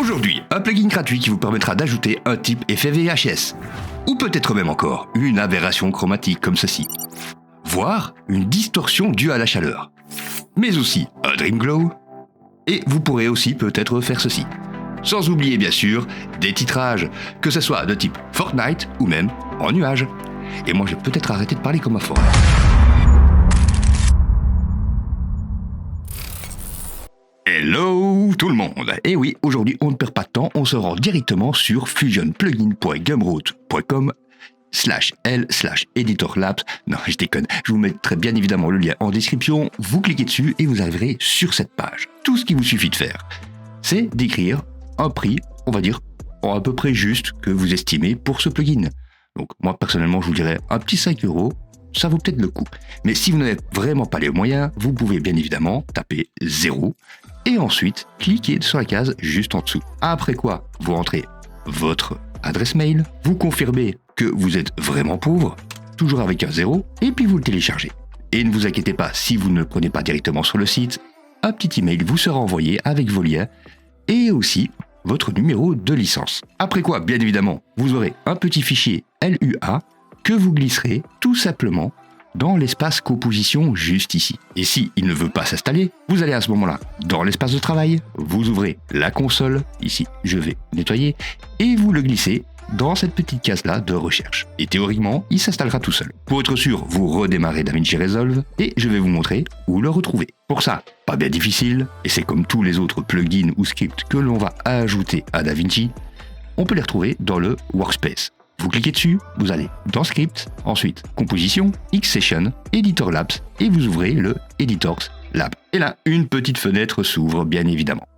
Aujourd'hui, un plugin gratuit qui vous permettra d'ajouter un type effet VHS, ou peut-être même encore une aberration chromatique comme ceci, voire une distorsion due à la chaleur, mais aussi un Dream Glow, et vous pourrez aussi peut-être faire ceci. Sans oublier bien sûr des titrages, que ce soit de type Fortnite ou même en nuage. Et moi je vais peut-être arrêter de parler comme un forêt. Hello tout le monde. Et oui, aujourd'hui on ne perd pas de temps, on se rend directement sur fusionplugin.gumroad.com/l/editorlabs. Non, je déconne, je vous mettrai bien évidemment le lien en description, vous cliquez dessus et vous arriverez sur cette page. Tout ce qu'il vous suffit de faire, c'est d'écrire un prix, on va dire, à peu près juste que vous estimez pour ce plugin. Donc moi personnellement je vous dirais un petit 5€, ça vaut peut-être le coup. Mais si vous n'avez vraiment pas les moyens, vous pouvez bien évidemment taper 0 et ensuite cliquer sur la case juste en dessous. Après quoi, vous rentrez votre adresse mail, vous confirmez que vous êtes vraiment pauvre, toujours avec un 0, et puis vous le téléchargez. Et ne vous inquiétez pas, si vous ne le prenez pas directement sur le site, un petit email vous sera envoyé avec vos liens et aussi votre numéro de licence. Après quoi, bien évidemment, vous aurez un petit fichier LUA que vous glisserez tout simplement dans l'espace composition juste ici. Et si il ne veut pas s'installer, vous allez à ce moment-là dans l'espace de travail, vous ouvrez la console, ici je vais nettoyer, et vous le glissez dans cette petite case-là de recherche. Et théoriquement, il s'installera tout seul. Pour être sûr, vous redémarrez DaVinci Resolve et je vais vous montrer où le retrouver. Pour ça, pas bien difficile, et c'est comme tous les autres plugins ou scripts que l'on va ajouter à DaVinci, on peut les retrouver dans le Workspace. Vous cliquez dessus, vous allez dans Script, ensuite Composition, Xsession, Editor Labs, et vous ouvrez le Editors Lab. Et là, une petite fenêtre s'ouvre, bien évidemment.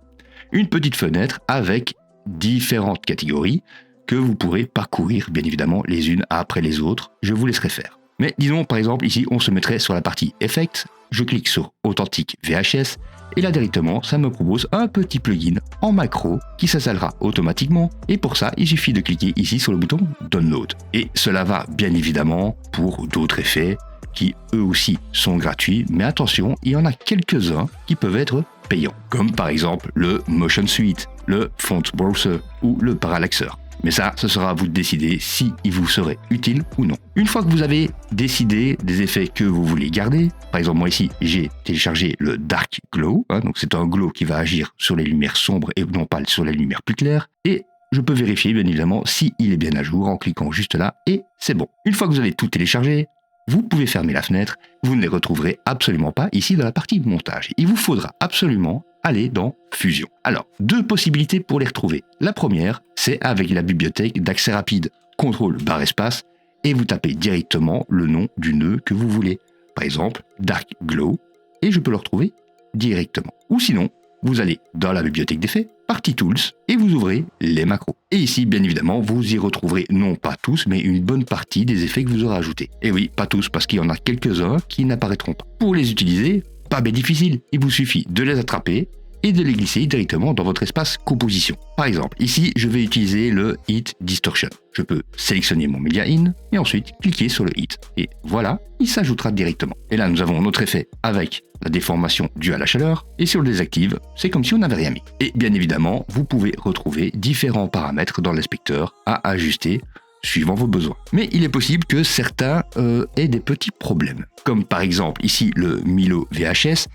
Une petite fenêtre avec différentes catégories que vous pourrez parcourir, bien évidemment, les unes après les autres. Je vous laisserai faire. Mais disons, par exemple, ici, on se mettrait sur la partie Effects, je clique sur Authentique VHS, et là directement, ça me propose un petit plugin en macro qui s'installera automatiquement. Et pour ça, il suffit de cliquer ici sur le bouton Download. Et cela va bien évidemment pour d'autres effets qui eux aussi sont gratuits. Mais attention, il y en a quelques-uns qui peuvent être payants. Comme par exemple le Motion Suite, le Font Browser ou le Parallaxer. Mais ça, ce sera à vous de décider si il vous serait utile ou non. Une fois que vous avez décidé des effets que vous voulez garder, par exemple moi ici j'ai téléchargé le Dark Glow, donc c'est un glow qui va agir sur les lumières sombres et non pas sur les lumières plus claires, et je peux vérifier bien évidemment si il est bien à jour en cliquant juste là, et c'est bon. Une fois que vous avez tout téléchargé, vous pouvez fermer la fenêtre, vous ne les retrouverez absolument pas ici dans la partie montage. Il vous faudra absolument aller dans Fusion. Alors, deux possibilités pour les retrouver. La première, c'est avec la bibliothèque d'accès rapide, CTRL/espace, et vous tapez directement le nom du nœud que vous voulez. Par exemple, Dark Glow, et je peux le retrouver directement. Ou sinon, vous allez dans la bibliothèque d'effets, Party Tools, et vous ouvrez les macros. Et ici, bien évidemment, vous y retrouverez non pas tous, mais une bonne partie des effets que vous aurez ajoutés. Et oui, pas tous, parce qu'il y en a quelques-uns qui n'apparaîtront pas. Pour les utiliser, pas bien difficile, il vous suffit de les attraper et de les glisser directement dans votre espace composition. Par exemple, ici, je vais utiliser le Hit Distortion. Je peux sélectionner mon Media In et ensuite cliquer sur le Hit. Et voilà, il s'ajoutera directement. Et là, nous avons notre effet avec la déformation due à la chaleur. Et si on le désactive, c'est comme si on n'avait rien mis. Et bien évidemment, vous pouvez retrouver différents paramètres dans l'inspecteur à ajuster suivant vos besoins. Mais il est possible que certains aient des petits problèmes. Comme par exemple ici le Milo VHS.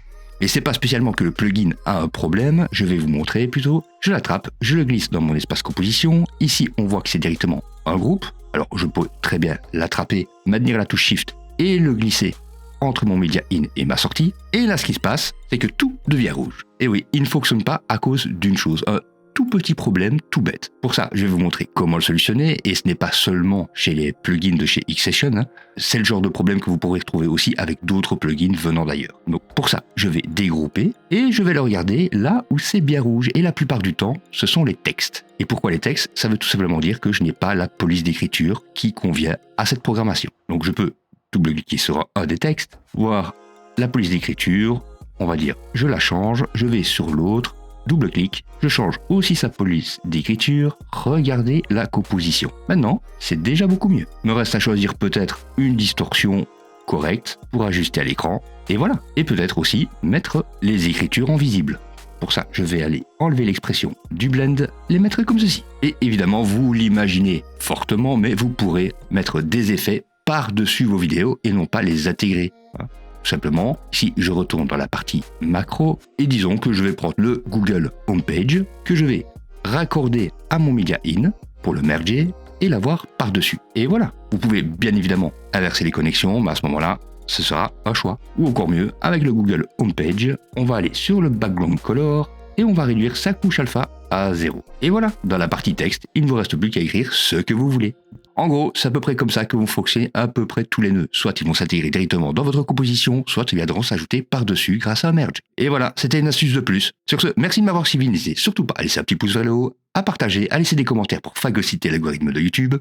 Et c'est pas spécialement que le plugin a un problème, je vais vous montrer plutôt. Je l'attrape, je le glisse dans mon espace composition. Ici, on voit que c'est directement un groupe. Alors, je peux très bien l'attraper, maintenir la touche Shift et le glisser entre mon Media In et ma sortie. Et là, ce qui se passe, c'est que tout devient rouge. Et oui, il ne fonctionne pas à cause d'une chose, un tout petit problème, tout bête. Pour ça, je vais vous montrer comment le solutionner, et ce n'est pas seulement chez les plugins de chez Xsession, c'est le genre de problème que vous pourrez retrouver aussi avec d'autres plugins venant d'ailleurs. Donc pour ça, je vais dégrouper, et je vais le regarder là où c'est bien rouge, et la plupart du temps, ce sont les textes. Et pourquoi les textes? Ça veut tout simplement dire que je n'ai pas la police d'écriture qui convient à cette programmation. Donc je peux double-cliquer sur un des textes, voir la police d'écriture, on va dire, je la change, je vais sur l'autre, double-clic, je change aussi sa police d'écriture, regardez la composition. Maintenant, c'est déjà beaucoup mieux. Me reste à choisir peut-être une distorsion correcte pour ajuster à l'écran, et voilà. Et peut-être aussi mettre les écritures en visible. Pour ça, je vais aller enlever l'expression du blend, les mettre comme ceci. Et évidemment, vous l'imaginez fortement, mais vous pourrez mettre des effets par-dessus vos vidéos et non pas les intégrer. Voilà. Tout simplement, si je retourne dans la partie macro, et disons que je vais prendre le Google Homepage, que je vais raccorder à mon Media In pour le merger et l'avoir par-dessus. Et voilà, vous pouvez bien évidemment inverser les connexions, mais à ce moment-là, ce sera un choix. Ou encore mieux, avec le Google Homepage, on va aller sur le background color et on va réduire sa couche alpha à 0. Et voilà, dans la partie texte, il ne vous reste plus qu'à écrire ce que vous voulez. En gros, c'est à peu près comme ça que vont fonctionner à peu près tous les nœuds. Soit ils vont s'intégrer directement dans votre composition, soit ils viendront s'ajouter par-dessus grâce à un merge. Et voilà, c'était une astuce de plus. Sur ce, merci de m'avoir suivi, n'hésitez surtout pas à laisser un petit pouce vers le haut, à partager, à laisser des commentaires pour phagocyter l'algorithme de YouTube,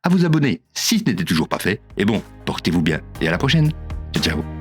à vous abonner si ce n'était toujours pas fait. Et bon, portez-vous bien et à la prochaine. Ciao, ciao.